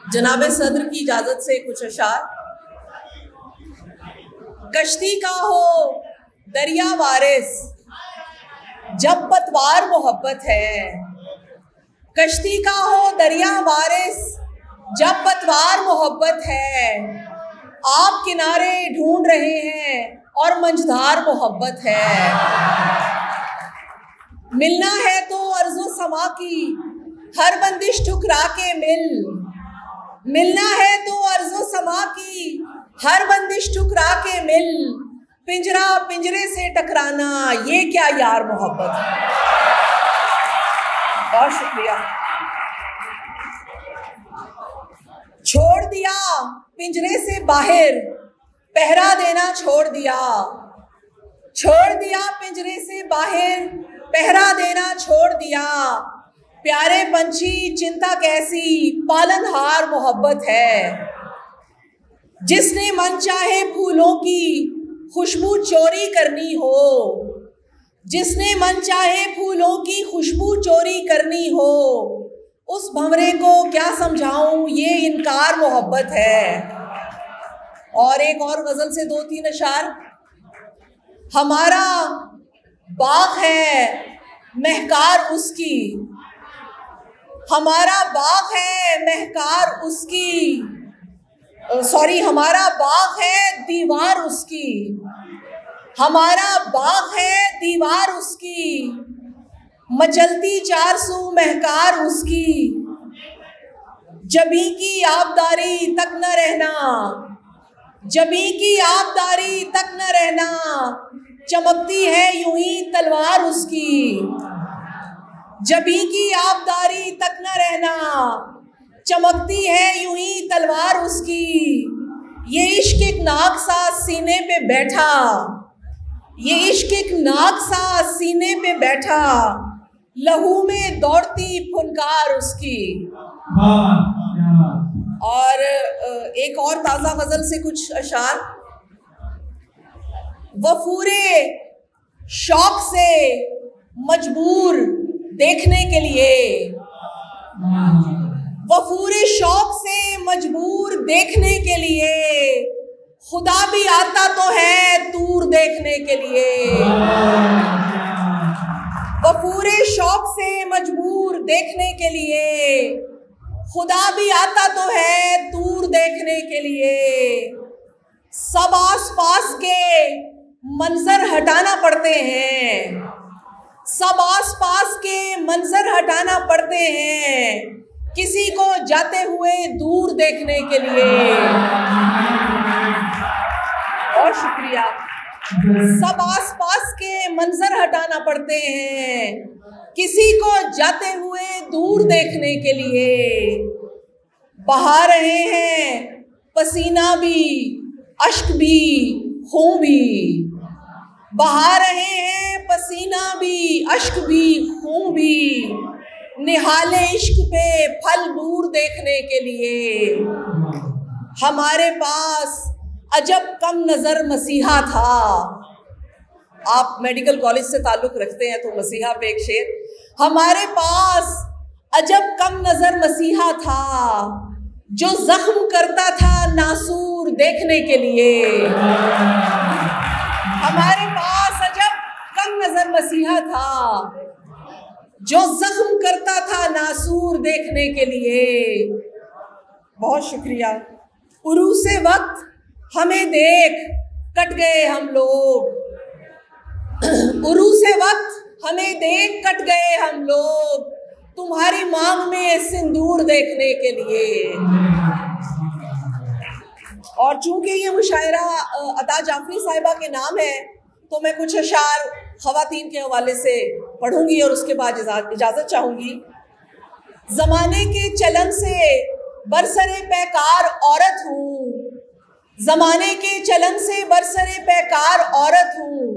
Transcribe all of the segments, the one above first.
जनाब सदर की इजाजत से कुछ अशार। कश्ती का हो दरिया वारिस जब पतवार मोहब्बत है, कश्ती का हो दरिया वारिस जब पतवार मोहब्बत है। आप किनारे ढूंढ रहे हैं और मंझधार मोहब्बत है। मिलना है तो अर्ज़ो समा की हर बंदिश ठुकरा के मिलना है तो अर्ज़ो समा की हर बंदिश ठुकरा के मिल। पिंजरा पिंजरे से टकराना ये क्या यार मोहब्बत है। बहुत शुक्रिया। छोड़ दिया पिंजरे से बाहर पहरा देना छोड़ दिया पिंजरे से बाहर पहरा देना छोड़ दिया। प्यारे पंछी चिंता कैसी पालनहार मोहब्बत है। जिसने मन चाहे फूलों की खुशबू चोरी करनी हो, जिसने मन चाहे फूलों की खुशबू चोरी करनी हो, उस भंवरे को क्या समझाऊं ये इनकार मोहब्बत है। और एक और गजल से 2-3 अशार। हमारा बाग है महकार उसकी, हमारा बाग है महकार उसकी, हमारा बाग है दीवार उसकी, हमारा बाग है दीवार उसकी। मचलती 400 महकार उसकी। जबी की आबदारी तक न रहना, जबी की आबदारी तक न रहना। चमकती है यूं ही तलवार उसकी। जबी की आबदारी तक न रहना, चमकती है यूं ही तलवार उसकी। ये इश्क एक नाग सा सीने पे बैठा, ये इश्क एक नाग सा सीने पे बैठा। लहू में दौड़ती फुनकार उसकी। और एक और ताज़ा गजल से कुछ अशार। वफूरे शौक से मजबूर देखने के लिए, वफूरे शौक से मजबूर देखने के लिए। खुदा भी आता तो है दूर देखने के लिए। वफूरे शौक से मजबूर देखने के लिए। खुदा भी आता तो है दूर देखने के लिए। सब आस पास के मंजर हटाना पड़ते हैं, सब आस पास के मंजर हटाना पड़ते हैं, किसी को जाते हुए दूर देखने के लिए। बहुत शुक्रिया। सब आस पास के मंजर हटाना पड़ते हैं, किसी को जाते हुए दूर देखने के लिए। बहा रहे हैं पसीना भी अश्क भी खून भी, बहा रहे हैं पसीना भी अश्क भी खून भी। निहाले इश्क पे फल दूर देखने के लिए। हमारे पास अजब कम नज़र मसीहा था। आप मेडिकल कॉलेज से ताल्लुक़ रखते हैं तो मसीहा पे एक शेर। हमारे पास अजब कम नज़र मसीहा था, जो जख्म करता था नासूर देखने के लिए। हमारे पास अजब कम नज़र मसीहा था, जो जख्म करता था नासूर देखने के लिए। बहुत शुक्रिया। उरूसे वक्त हमें देख कट गए हम लोग, उरूसे वक्त हमें देख कट गए हम लोग, तुम्हारी मांग में सिंदूर देखने के लिए। और चूंकि ये मुशायरा अता जाफरी साहिबा के नाम है तो मैं कुछ अशार ख़वातीन के हवाले से पढ़ूंगी और उसके बाद इजाज़त चाहूँगी। ज़माने के चलन से बरसरे पैकार औरत हूँ, ज़माने के चलन से बरसरे पैकार औरत हूँ।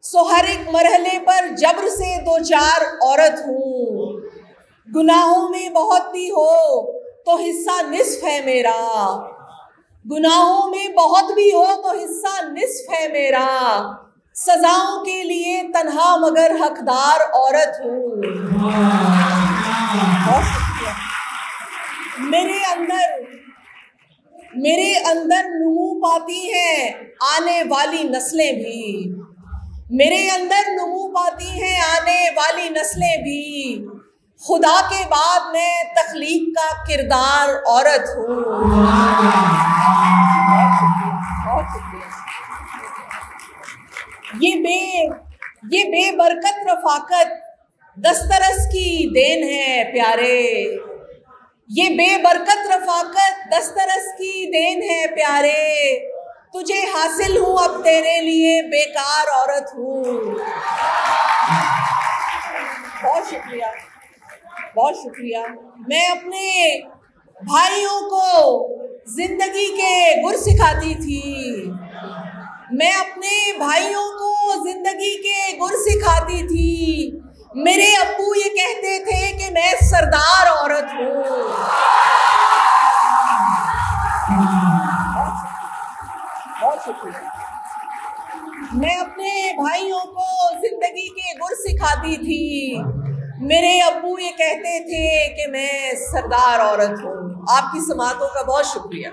सो हर एक मरहले पर जबर से 2-4 औरत हूँ। गुनाहों में बहुत भी हो तो हिस्सा निस्फ है मेरा, गुनाहों में बहुत भी हो तो हिस्सा निस्फ है मेरा। सजाओं के लिए तन्हा मगर हकदार औरत हूँ। मेरे अंदर नुमू पाती हैं आने वाली नस्लें भी, मेरे अंदर नुमू पाती हैं आने वाली नस्लें भी। खुदा के बाद मैं तख्लीक का किरदार औरत हूँ। बहुत शुक्रिया। ये बेबरकत रफाकत दस्तरस की देन है प्यारे, ये बेबरकत रफाकत दस्तरस की देन है प्यारे। तुझे हासिल हूँ अब तेरे लिए बेकार औरत हूँ। बहुत शुक्रिया, बहुत शुक्रिया। मैं अपने भाइयों को जिंदगी के गुर सिखाती थी, मैं अपने भाइयों को जिंदगी के गुर सिखाती थी। मेरे अब्बू ये कहते थे कि मैं सरदार औरत हूँ। बहुत शुक्रिया। मैं अपने भाइयों को जिंदगी के गुर सिखाती थी, मेरे अब्बू ये कहते थे कि मैं सरदार औरत हूँ। आपकी समातों का बहुत शुक्रिया।